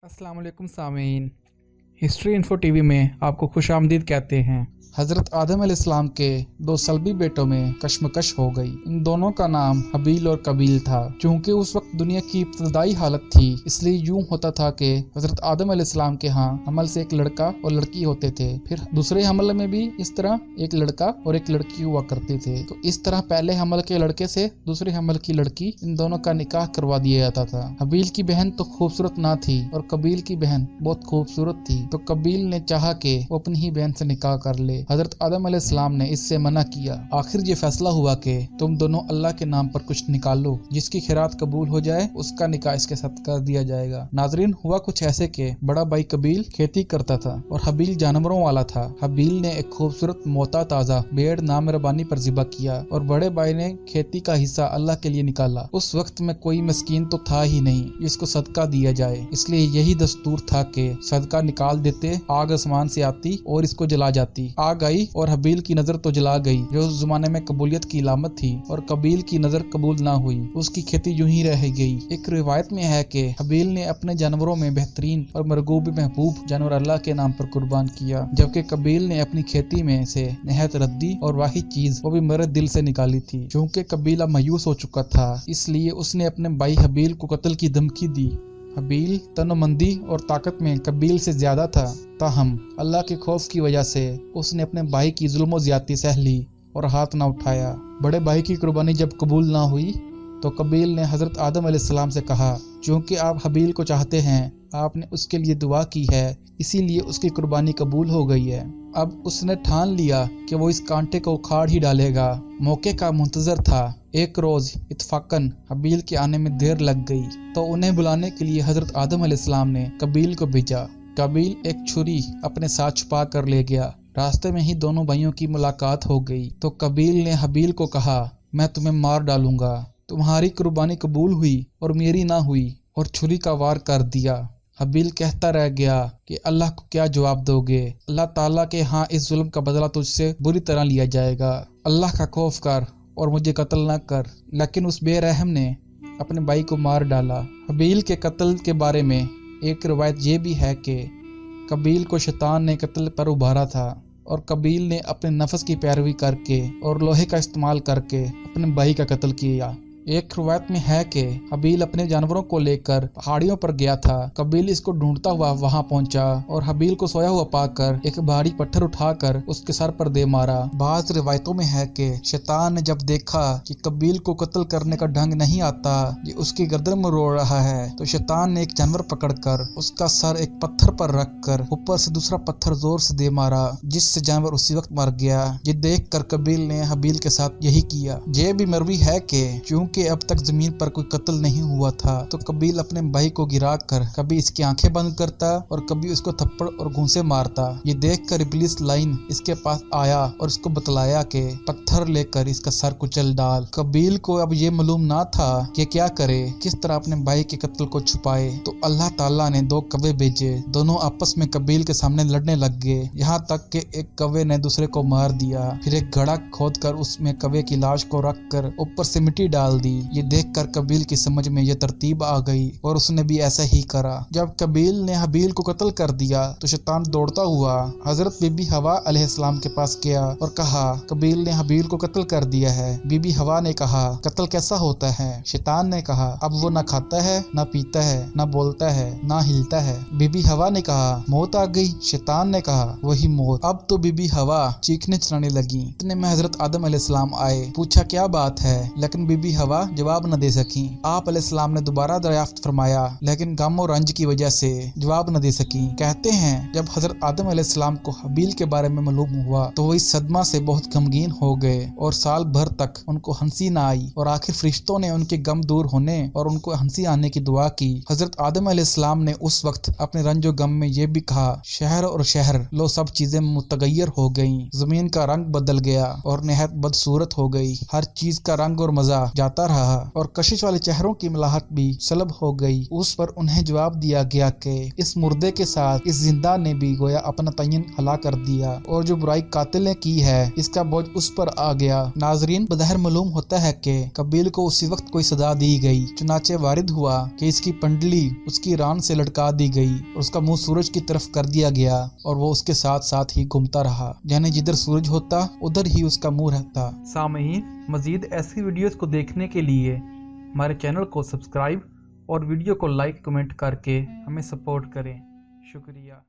अस्सलाम वालेकुम सामीन। हिस्ट्री इन्फो टीवी में आपको खुश आमदीद कहते हैं। हज़रत आदम अलैहिस्सलाम के दो सल्बी बेटों में कश्मकश हो गई। इन दोनों का नाम हबील और कबील था। चूँकि उस वक्त दुनिया की इब्तदाई हालत थी, इसलिए यूं होता था कि हज़रत आदम अलैहिस्सलाम के यहाँ हमल से एक लड़का और लड़की होते थे। फिर दूसरे हमल में भी इस तरह एक लड़का और एक लड़की हुआ करते थे। तो इस तरह पहले हमल के लड़के से दूसरे हमल की लड़की, इन दोनों का निकाह करवा दिया जाता था। हबील की बहन तो खूबसूरत ना थी और कबील की बहन बहुत खूबसूरत थी, तो कबील ने चाहा कि वो अपनी ही बहन से निकाह कर ले। हजरत आदम अलैहिस्सलाम ने इससे मना किया। आखिर ये फैसला हुआ कि तुम दोनों अल्लाह के नाम पर कुछ निकालो, जिसकी खैरात कबूल हो जाए उसका निकाह इसके साथ कर दिया जाएगा। नाजरीन, हुआ कुछ ऐसे के बड़ा भाई कबील खेती करता था और हबील जानवरों वाला था। हबील ने एक खूबसूरत मोता ताजा भेड़ नामरबानी पर ज़िबा किया और बड़े भाई ने खेती का हिस्सा अल्लाह के लिए निकाला। उस वक्त में कोई मस्कीन तो था ही नहीं जिसको सदका दिया जाए, इसलिए यही दस्तूर था कि सदका निकाल देते, आग आसमान से आती और इसको जला जाती। आग आई और हबील की नजर तो जला गई, जो उस जमाने में कबूलियत की इलामत थी, और कबील की नजर कबूल ना हुई, उसकी खेती यूं ही रह गई। एक रिवायत में है कि हबील ने अपने जानवरों में बेहतरीन और मरगूब महबूब जानवर अल्लाह के नाम पर कुर्बान किया, जबकि कबील ने अपनी खेती में से नहायत रद्दी और वाहिद चीज वो भी मेरे दिल से निकाली थी। चूँकि कबीला मायूस हो चुका था, इसलिए उसने अपने भाई हबील को कत्ल की धमकी दी। हबील तनोमंदी और ताकत में कबील से ज्यादा था, ताहम अल्लाह के खौफ की वजह से उसने अपने भाई की जुल्म ज्यादती सह ली और हाथ ना उठाया। बड़े भाई की कुर्बानी जब कबूल ना हुई तो कबील ने हजरत आदम अलैहिस्सलाम से कहा, चूँकि आप हबील को चाहते हैं, आपने उसके लिए दुआ की है, इसीलिए उसकी कुर्बानी कबूल हो गई है। अब उसने ठान लिया कि वो इस कांटे को उखाड़ ही डालेगा। मौके का मुंतजर था। एक रोज इत्फाकन हबील के आने में देर लग गई, तो उन्हें बुलाने के लिए हजरत आदम अलैहिस्सलाम ने कबील को भेजा। कबील एक छुरी अपने साथ छुपा कर ले गया। रास्ते में ही दोनों भाइयों की मुलाकात हो गई, तो कबील ने हबील को कहा, मैं तुम्हें मार डालूंगा, तुम्हारी कुर्बानी कबूल हुई और मेरी ना हुई, और छुरी का वार कर दिया। हबील कहता रह गया कि अल्लाह को क्या जवाब दोगे, अल्लाह ताला के हाँ इस जुल्म का बदला तुझसे बुरी तरह लिया जाएगा, अल्लाह का खौफ कर और मुझे कत्ल न कर। लेकिन उस बेरहम ने अपने भाई को मार डाला। हबील के कत्ल के बारे में एक रवायत ये भी है कि कबील को शैतान ने कत्ल पर उभारा था और कबील ने अपने नफ्स की पैरवी करके और लोहे का इस्तेमाल करके अपने भाई का कत्ल किया। एक रवायत में है कि हबील अपने जानवरों को लेकर पहाड़ियों पर गया था। कबील इसको ढूंढता हुआ वहां पहुंचा और हबील को सोया हुआ पाकर एक भारी पत्थर उठाकर उसके सर पर दे मारा। बाज़ रिवायतों में है कि शैतान ने जब देखा कि कबील को कत्ल करने का ढंग नहीं आता, ये उसकी गर्दन मरोड़ रहा है, तो शैतान ने एक जानवर पकड़कर उसका सर एक पत्थर पर रखकर ऊपर से दूसरा पत्थर जोर से दे मारा, जिससे जानवर उसी वक्त मर गया। ये देख कर कबील ने हबील के साथ यही किया। ये भी मरवी है कि क्योंकि अब तक जमीन पर कोई कत्ल नहीं हुआ था, तो कबील अपने भाई को गिरा कर कभी इसकी आंखें बंद करता और कभी उसको थप्पड़ और घूंसे मारता। ये देखकर इब्लीस लाइन इसके पास आया और इसको बतलाया कि पत्थर लेकर इसका सर कुचल डाल। कबील को अब ये मालूम ना था कि क्या करे, किस तरह अपने भाई के कत्ल को छुपाए, तो अल्लाह ताला ने दो कौवे भेजे। दोनों आपस में कबील के सामने लड़ने लग गए, यहाँ तक कि एक कौवे ने दूसरे को मार दिया। फिर एक घड़ा खोदकर उसमें कौवे की लाश को रख कर ऊपर से मिट्टी डाल दी। ये देखकर कबील की समझ में ये तरतीब आ गई और उसने भी ऐसा ही करा। जब कबील ने हबील को कत्ल कर दिया तो शैतान दौड़ता हुआ हजरत बीबी हवा अलैहिस्सलाम के पास गया और कहा, कबील ने हबील को कत्ल कर दिया है। बीबी हवा ने कहा, कत्ल कैसा होता है? शैतान ने कहा, अब वो ना खाता है, ना पीता है, ना बोलता है, ना हिलता है। बीबी हवा ने कहा, मौत आ गई। शैतान ने कहा, वही मौत। अब तो बीबी हवा चीखने चिल्लाने लगी। इतने में हजरत आदम अलैहिस्सलाम आए। पूछा, क्या बात है? लेकिन बीबी हवा जवाब न दे सकी। आप अलैहिस्सलाम ने दोबारा दरियाफ्त फरमाया, लेकिन गम और रंज की वजह से जवाब न दे सकी। कहते हैं जब हजरत आदम अलैहिस्सलाम को हबील के बारे में मालूम हुआ तो वो इस सदमा से बहुत गमगीन हो गए और साल भर तक उनको हंसी न आई, और आखिर फरिश्तों ने उनके गम दूर होने और उनको हंसी आने की दुआ की। हजरत आदम अलैहिस्सलाम ने उस वक्त अपने रंजो गम में ये भी कहा, शहर और शहर लो सब चीजें मुतगैर हो गयी, जमीन का रंग बदल गया और निहायत बदसूरत हो गई, हर चीज का रंग और मजा जाता मुस्कुराता रहा और कशिश वाले चेहरों की मिलाहट भी सलब हो गई। उस पर उन्हें जवाब दिया गया कि इस मुर्दे के साथ इस जिंदा ने भी गोया अपना तयन हला कर दिया और जो बुराई कातिल ने की है इसका बोझ उस पर आ गया। नाजरीन, बदहर मालूम होता है कि कबील को उसी वक्त कोई सजा दी गई। चुनाचे वारिद हुआ कि इसकी पंडली उसकी रान से लटका दी गई और उसका मुंह सूरज की तरफ कर दिया गया और वो उसके साथ साथ ही घूमता रहा, यानी जिधर सूरज होता उधर ही उसका मुंह रहता। सामईन, मजीद ऐसी वीडियोस को देखने के लिए हमारे चैनल को सब्सक्राइब और वीडियो को लाइक कमेंट करके हमें सपोर्ट करें। शुक्रिया।